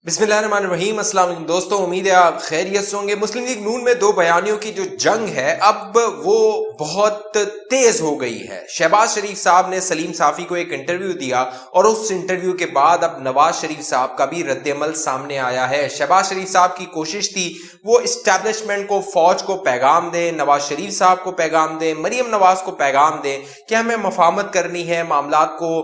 बिस्मिल्लाहिर्रहमानिर्रहीम। अस्सलाम वालेकुम दोस्तों, उम्मीद है आप खैरियत से होंगे। मुस्लिम लीग नून में दो बयानियों की जो जंग है अब वो बहुत तेज हो गई है। शहबाज शरीफ साहब ने सलीम साफी को एक इंटरव्यू दिया और उस इंटरव्यू के बाद अब नवाज शरीफ साहब का भी रद्द-ए-अमल सामने आया है। शहबाज शरीफ साहब की कोशिश थी वो इस्टेब्लिशमेंट को, फौज को पैगाम दें, नवाज शरीफ साहब को पैगाम दें, मरियम नवाज को पैगाम दें कि हमें मफाहमत करनी है, मामलात को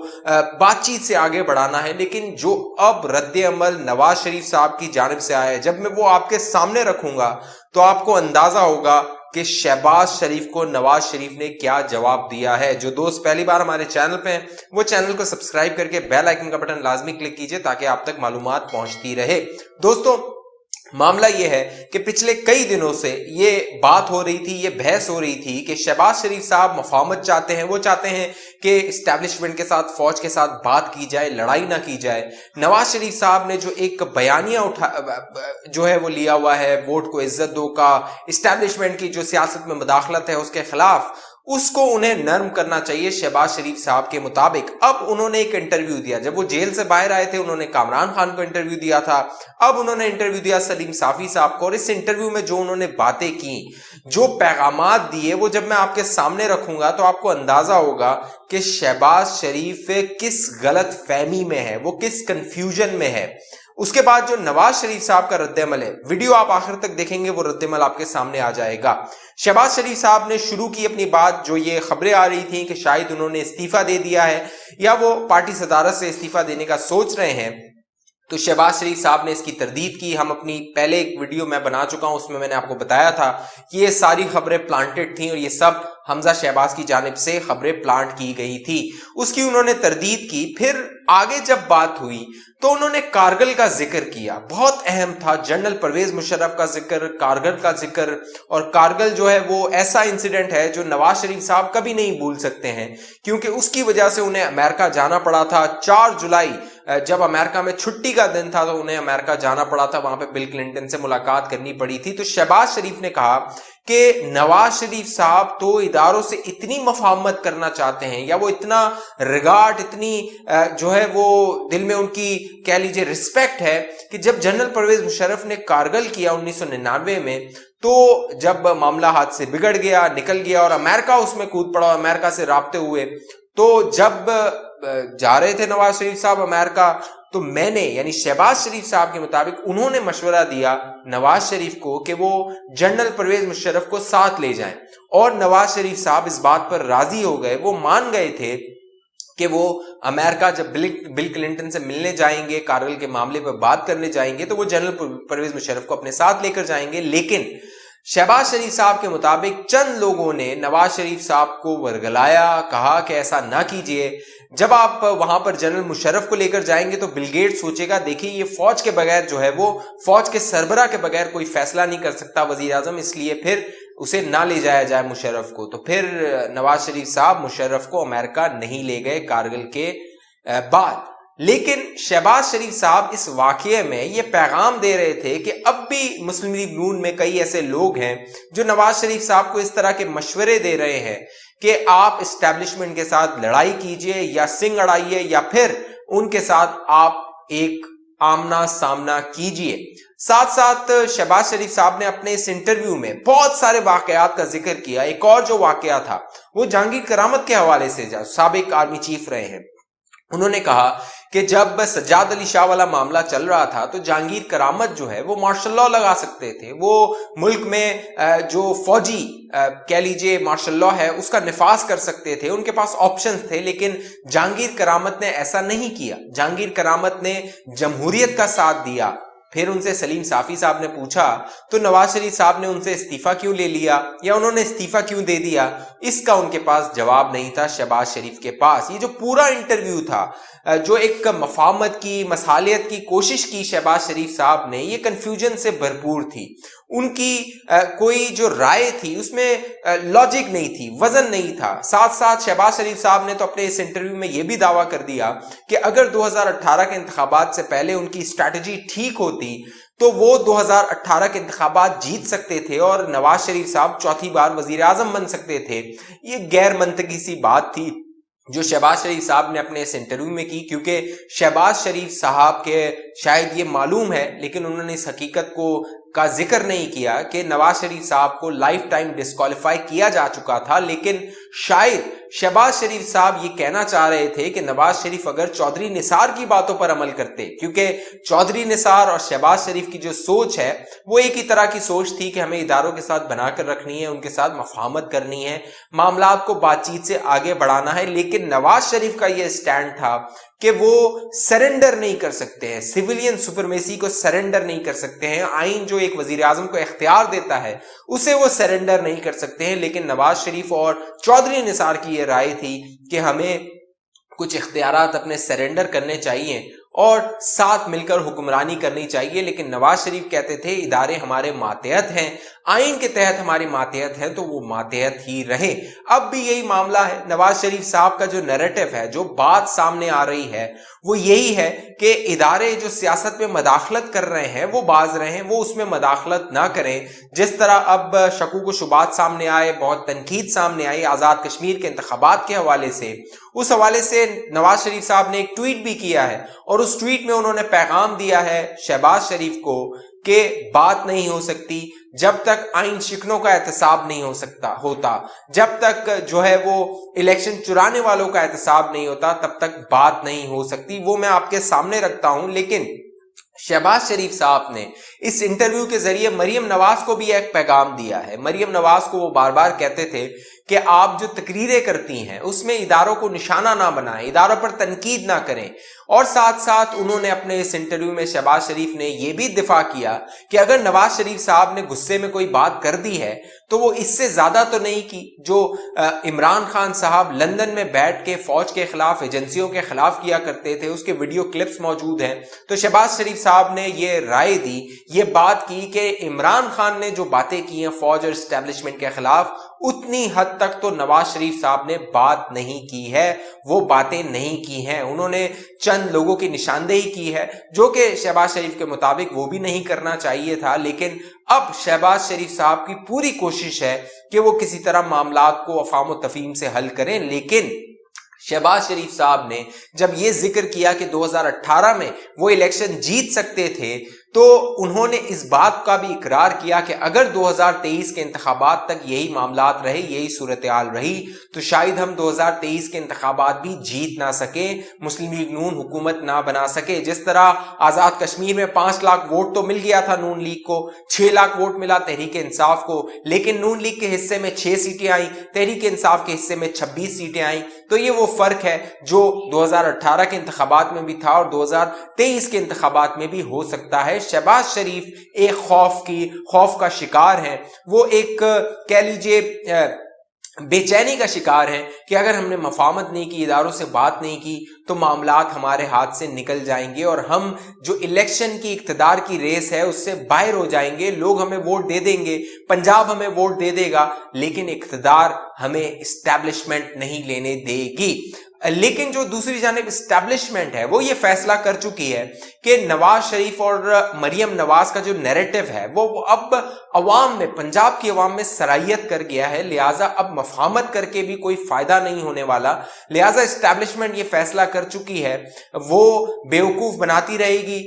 बातचीत से आगे बढ़ाना है। लेकिन जो अब रद्द-ए-अमल नवाज शरीफ साहब की जानिब से आया है, जब मैं वो आपके सामने रखूंगा तो आपको अंदाजा होगा कि शहबाज शरीफ को नवाज शरीफ ने क्या जवाब दिया है। जो दोस्त पहली बार हमारे चैनल पे हैं वो चैनल को सब्सक्राइब करके बेल आइकन का बटन लाजमी क्लिक कीजिए ताकि आप तक मालूमात पहुंचती रहे। दोस्तों, मामला यह है कि पिछले कई दिनों से ये बात हो रही थी, ये बहस हो रही थी कि शहबाज शरीफ साहब मफाहमत चाहते हैं। वो चाहते हैं कि इस्टेब्लिशमेंट के साथ, फौज के साथ बात की जाए, लड़ाई ना की जाए। नवाज शरीफ साहब ने जो एक बयानिया जो है वो लिया हुआ है, वोट को इज्जत दो का, इस्टेब्लिशमेंट की जो सियासत में मुदाखलत है उसके खिलाफ, उसको उन्हें नर्म करना चाहिए शहबाज शरीफ साहब के मुताबिक। अब उन्होंने एक इंटरव्यू दिया। जब वो जेल से बाहर आए थे उन्होंने कामरान खान को इंटरव्यू दिया था, अब उन्होंने इंटरव्यू दिया सलीम साफी साहब को। और इस इंटरव्यू में जो उन्होंने बातें की, जो पैगामात दिए, वो जब मैं आपके सामने रखूंगा तो आपको अंदाजा होगा कि शहबाज शरीफ किस गलत फहमी में है, वो किस कंफ्यूजन में है। उसके बाद जो नवाज शरीफ साहब का रद्द-ए-अमल है, वीडियो आप आखिर तक देखेंगे वो रद्द-ए-अमल आपके सामने आ जाएगा। शहबाज शरीफ साहब ने शुरू की अपनी बात, जो ये खबरें आ रही थी कि शायद उन्होंने इस्तीफा दे दिया है या वो पार्टी सदारत से इस्तीफा देने का सोच रहे हैं, तो शहबाज शरीफ साहब ने इसकी तरदीद की। हम अपनी पहले एक वीडियो मैं बना चुका हूं, उसमें मैंने आपको बताया था कि ये सारी खबरें प्लांटेड थी और ये सब हमजा शहबाज की जानिब से खबरें प्लांट की गई थी। उसकी उन्होंने तरदीद की। फिर आगे जब बात हुई तो उन्होंने कारगिल का जिक्र किया, बहुत अहम था। जनरल परवेज मुशर्रफ का जिक्र, कारगिल का जिक्र। और कारगिल जो है वो ऐसा इंसिडेंट है जो नवाज शरीफ साहब कभी नहीं भूल सकते हैं, क्योंकि उसकी वजह से उन्हें अमेरिका जाना पड़ा था। 4 जुलाई जब अमेरिका में छुट्टी का दिन था तो उन्हें अमेरिका जाना पड़ा था, वहां पे बिल क्लिंटन से मुलाकात करनी पड़ी थी। तो शहबाज शरीफ ने कहा कि नवाज शरीफ साहब तो इदारों से इतनी मफाहमत करना चाहते हैं, या वो इतना रिगार्ड, इतनी जो है वो दिल में उनकी कह लीजिए रिस्पेक्ट है, कि जब जनरल परवेज मुशर्रफ ने कारगिल किया 1999 में, तो जब मामला हाथ से बिगड़ गया, निकल गया और अमेरिका उसमें कूद पड़ा, अमेरिका से राब्ते हुए, तो जब जा रहे थे नवाज शरीफ साहब अमेरिका, तो मैंने यानी शहबाज शरीफ साहब के मुताबिक उन्होंने मशवरा दिया नवाज शरीफ को कि वो जनरल परवेज मुशर्रफ को साथ ले जाएं। और नवाज शरीफ साहब इस बात पर राजी हो गए, वो मान गए थे कि वो अमेरिका जब बिल क्लिंटन से मिलने जाएंगे, कारगिल के मामले पर बात करने जाएंगे, तो वो जनरल परवेज मुशर्रफ को अपने साथ लेकर जाएंगे। लेकिन शहबाज शरीफ साहब के मुताबिक चंद लोगों ने नवाज शरीफ साहब को वर्गलाया, कहा कि ऐसा ना कीजिए। जब आप वहां पर जनरल मुशर्रफ को लेकर जाएंगे तो बिल गेट्स सोचेगा, देखिए ये फौज के बगैर जो है वो, फौज के सरबरा के बगैर कोई फैसला नहीं कर सकता वजीर आजम, इसलिए फिर उसे ना ले जाया जाए मुशर्रफ को। तो फिर नवाज शरीफ साहब मुशर्रफ को अमेरिका नहीं ले गए कारगिल के बाद। लेकिन शहबाज शरीफ साहब इस वाकये में ये पैगाम दे रहे थे कि अब भी मुस्लिम लीग नून में कई ऐसे लोग हैं जो नवाज शरीफ साहब को इस तरह के मशवरे दे रहे हैं कि आप इस्टेब्लिशमेंट के साथ लड़ाई कीजिए या सिंग अड़ाइए, या फिर उनके साथ आप एक आमना सामना कीजिए। साथ साथ शहबाज शरीफ साहब ने अपने इस इंटरव्यू में बहुत सारे वाकयात का जिक्र किया। एक और जो वाकया था वो जहांगीर करामत के हवाले से, साबिक आर्मी चीफ रहे हैं, उन्होंने कहा कि जब सज्जाद अली शाह वाला मामला चल रहा था तो जहांगीर करामत जो है वो मार्शल लॉ लगा सकते थे। वो मुल्क में जो फौजी कह लीजिए मार्शल लॉ है उसका निफाज कर सकते थे, उनके पास ऑप्शंस थे। लेकिन जहांगीर करामत ने ऐसा नहीं किया। जहांगीर करामत ने जमहूरियत का साथ दिया। फिर उनसे सलीम साफी साहब ने पूछा तो नवाज शरीफ साहब ने उनसे इस्तीफा क्यों ले लिया या उन्होंने इस्तीफा क्यों दे दिया, इसका उनके पास जवाब नहीं था शहबाज शरीफ के पास। ये जो पूरा इंटरव्यू था, जो एक मफाहमत की, मसालियत की कोशिश की शहबाज शरीफ साहब ने, ये कंफ्यूजन से भरपूर थी। उनकी कोई जो राय थी उसमें लॉजिक नहीं थी, वजन नहीं था। साथ साथ शहबाज शरीफ साहब ने तो अपने इस इंटरव्यू में यह भी दावा कर दिया कि अगर 2018 के इंतखाबात से पहले उनकी स्ट्रैटेजी ठीक होती तो वो 2018 के इंतखाबात जीत सकते थे और नवाज शरीफ साहब चौथी बार वजीर आजम बन सकते थे। ये गैर मंतकी सी बात थी। جو شہباز شریف صاحب نے اپنے اس انٹرویو میں کی، کیونکہ شہباز شریف صاحب کے شاید یہ معلوم ہے لیکن انہوں نے اس حقیقت کا ذکر نہیں کیا کہ نواز شریف صاحب کو لائف ٹائم ڈسکوالیفائی کیا جا چکا تھا، لیکن شاید شہباز شریف صاحب یہ کہنا چاہ رہے تھے کہ نواز شریف اگر چودھری نثار کی باتوں پر عمل کرتے، کیونکہ چودھری نثار اور شہباز شریف کی جو سوچ ہے وہ ایک ہی طرح کی سوچ تھی کہ ہمیں اداروں کے ساتھ بنا کر رکھنی ہے، ان کے ساتھ مفاہمت کرنی ہے، معاملات کو بات چیت سے آگے بڑھانا ہے، لیکن نواز شریف کا یہ سٹینڈ تھا کہ وہ سرنڈر نہیں کر سکتے ہیں، سیویلین سپرمیسی کو سرنڈر نہیں کر سکتے ہیں، آئین جو ایک وزیر اعظم کو اختیار دیتا ہے اسے وہ سرنڈر نہیں کر سکتے ہیں، لیکن نواز شریف اور چودھری نثار کی یہ رائے تھی کہ ہمیں کچھ اختیارات اپنے سرنڈر کرنے چاہیے اور ساتھ مل کر حکمرانی کرنی چاہیے، لیکن نواز شریف کہتے تھے ادارے ہمارے ماتحت ہیں، آئین کے تحت ہماری ماتحت ہے تو وہ ماتحت ہی رہے۔ اب بھی یہی معاملہ ہے، نواز شریف صاحب کا جو نیریٹو ہے، جو بات سامنے آ رہی ہے وہ یہی ہے کہ ادارے جو سیاست میں مداخلت کر رہے ہیں وہ باز رہے ہیں، وہ اس میں مداخلت نہ کریں۔ جس طرح اب شکوک و شبہات سامنے آئے، بہت تنقید سامنے آئی آزاد کشمیر کے انتخابات کے حوالے سے، اس حوالے سے نواز شریف صاحب نے ایک ٹویٹ بھی کیا ہے اور اس ٹویٹ میں انہوں نے پیغام دیا ہے شہباز شریف کو کہ بات نہیں ہو سکتی جب تک آئین شکنوں کا احتساب نہیں ہوتا، جب تک جو ہے وہ الیکشن چرانے والوں کا احتساب نہیں ہوتا تب تک بات نہیں ہو سکتی۔ وہ میں آپ کے سامنے رکھتا ہوں، لیکن شہباز شریف صاحب نے اس انٹرویو کے ذریعے مریم نواز کو بھی ایک پیغام دیا ہے۔ مریم نواز کو وہ بار بار کہتے تھے کہ آپ جو تقریریں کرتی ہیں اس میں اداروں کو نشانہ نہ بنائیں، اداروں پر تنقید نہ کریں، اور ساتھ ساتھ انہوں نے اپنے اس انٹرویو میں شہباز شریف نے یہ بھی دفاع کیا کہ اگر نواز شریف صاحب نے غصے میں کوئی بات کر دی ہے تو وہ اس سے زیادہ تو نہیں کی جو عمران خان صاحب لندن میں بیٹھ کے فوج کے خلاف، ایجنسیوں کے خلاف کیا کرتے تھے، اس کے ویڈیو کلپس موجود ہیں۔ تو شہباز شریف صاحب نے یہ رائے دی، یہ بات کی کہ عمران خان نے جو باتیں کی ہیں فوج اور اسٹیبلشمنٹ کے خلاف، اتنی حد تک تو نواز شریف صاحب نے بات نہیں کی ہے، وہ باتیں نہیں کی ہیں۔ انہوں نے چند لوگوں کی نشاندہی کی ہے جو کہ شہباز شریف کے مطابق وہ بھی نہیں کرنا چاہیے تھا، لیکن اب شہباز شریف صاحب کی پوری کوشش ہے کہ وہ کسی طرح معاملات کو افہام و تفہیم سے حل کریں۔ لیکن شہباز شریف صاحب نے جب یہ ذکر کیا کہ 2018 میں وہ الیکشن جیت سکتے تھے تو انہوں نے اس بات کا بھی اقرار کیا کہ اگر 2023 کے انتخابات تک یہی معاملات رہے، یہی صورتحال رہی تو شاید ہم 2023 کے انتخابات بھی جیت نہ سکیں، مسلم لیگ نون حکومت نہ بنا سکے۔ جس طرح آزاد کشمیر میں 5 لاکھ ووٹ تو مل گیا تھا نون لیگ کو، 6 لاکھ ووٹ ملا تحریک انصاف کو، لیکن نون لیگ کے حصے میں 6 سیٹیں آئیں، تحریک انصاف کے حصے میں 26 سیٹیں آئیں۔ تو یہ وہ فرق ہے جو 2018 کے انتخابات میں بھی تھا اور 2023 کے انتخابات میں بھی ہو سکتا ہے۔ شہباز شریف ایک خوف کا شکار ہیں، وہ ایک کہہ لیجئے بے چینی کا شکار ہیں کہ اگر ہم نے مفاہمت نہیں کی، اداروں سے بات نہیں کی تو معاملات ہمارے ہاتھ سے نکل جائیں گے اور ہم جو الیکشن کی اقتدار کی ریس ہے اس سے باہر ہو جائیں گے۔ لوگ ہمیں ووٹ دے دیں گے، پنجاب ہمیں ووٹ دے دے گا، لیکن اقتدار ہمیں اسٹیبلشمنٹ نہیں لینے دے گی۔ لیکن جو دوسری جانب اسٹیبلشمنٹ ہے وہ یہ فیصلہ کر چکی ہے کہ نواز شریف اور مریم نواز کا جو نیریٹو ہے وہ اب عوام میں، پنجاب کی عوام میں سرائیت کر گیا ہے، لہٰذا اب مفاہمت کر کے بھی کوئی فائدہ نہیں ہونے والا، لہٰذا اسٹیبلشمنٹ یہ فیصلہ کر چکی ہے وہ بیوقوف بناتی رہے گی۔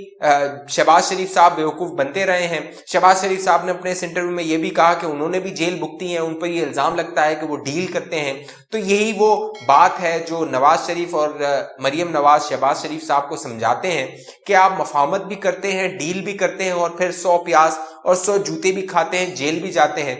شہباز شریف صاحب بیوقوف بنتے رہے ہیں۔ شہباز شریف صاحب نے اپنے اس انٹرویو میں یہ بھی کہا کہ انہوں نے بھی جیل بھگتی ہے، ان پر یہ الزام لگتا ہے کہ وہ ڈیل کرتے ہیں۔ تو یہی وہ بات ہے جو نواز شریف اور مریم نواز شہباز شریف صاحب کو سمجھاتے ہیں کہ آپ مفاہمت بھی کرتے ہیں، ڈیل بھی کرتے ہیں اور پھر 100 پیاز اور 100 جوتے بھی کھاتے ہیں، جیل بھی جاتے ہیں۔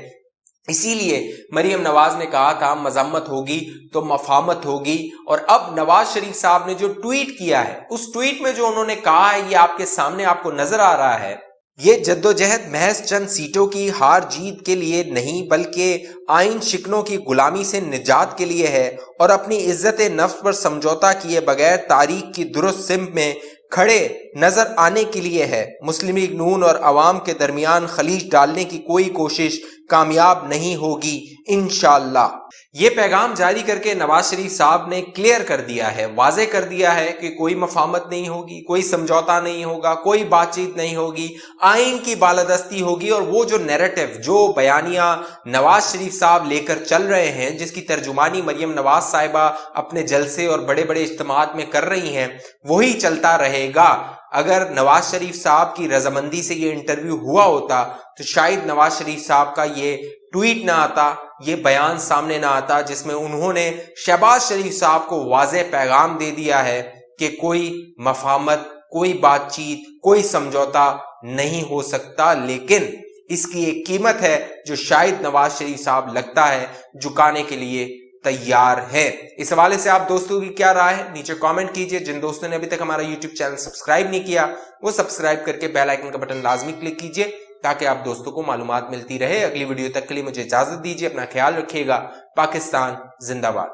اسی لیے مریم نواز نے کہا تھا مذمت ہوگی تو مفاہمت ہوگی، اور اب نواز شریف صاحب نے جو ٹویٹ کیا ہے اس ٹویٹ میں جو انہوں نے کہا ہے یہ آپ کے سامنے آپ کو نظر آ رہا ہے۔ یہ جدوجہد محض چند سیٹوں کی ہار جیت کے لیے نہیں بلکہ آئین شکنوں کی غلامی سے نجات کے لیے ہے اور اپنی عزت نفس پر سمجھوتا کیے بغیر تاریخ کی درست سمت میں کھڑے نظر آنے کے لیے ہے۔ مسلم لیگ نون اور عوام کے درمیان خلیج ڈالنے کی کوئی کوشش कामयाब नहीं होगी इंशाअल्लाह। ये पैगाम जारी करके नवाज शरीफ साहब ने क्लियर कर दिया है, वाज़ेह कर दिया है कि कोई मफाहमत नहीं होगी, कोई समझौता नहीं होगा, कोई बातचीत नहीं होगी, आइन की बालादस्ती होगी। और वो जो नैरेटिव, जो बयानिया नवाज शरीफ साहब लेकर चल रहे हैं, जिसकी तर्जुमानी मरियम नवाज साहिबा अपने जलसे और बड़े बड़े इज्तिमात में कर रही हैं, वही चलता रहेगा। अगर नवाज शरीफ साहब की रजामंदी से ये इंटरव्यू हुआ होता तो शायद नवाज शरीफ साहब का ये ट्वीट ना आता, ये बयान सामने ना आता, जिसमें उन्होंने शहबाज शरीफ साहब को वाज़ेह पैगाम दे दिया है कि कोई मफाहमत, कोई बातचीत, कोई समझौता नहीं हो सकता, लेकिन इसकी एक कीमत है जो शायद नवाज शरीफ साहब लगता है झुकाने के लिए तैयार है। इस हवाले से आप दोस्तों की क्या राय है, नीचे कमेंट कीजिए। जिन दोस्तों ने अभी तक हमारा यूट्यूब चैनल सब्सक्राइब नहीं किया, वो सब्सक्राइब करके बेल आइकन का बटन लाजमी क्लिक कीजिए ताकि आप दोस्तों को मालूमात मिलती रहे। अगली वीडियो तक के लिए मुझे इजाजत दीजिए, अपना ख्याल रखिएगा। पाकिस्तान जिंदाबाद।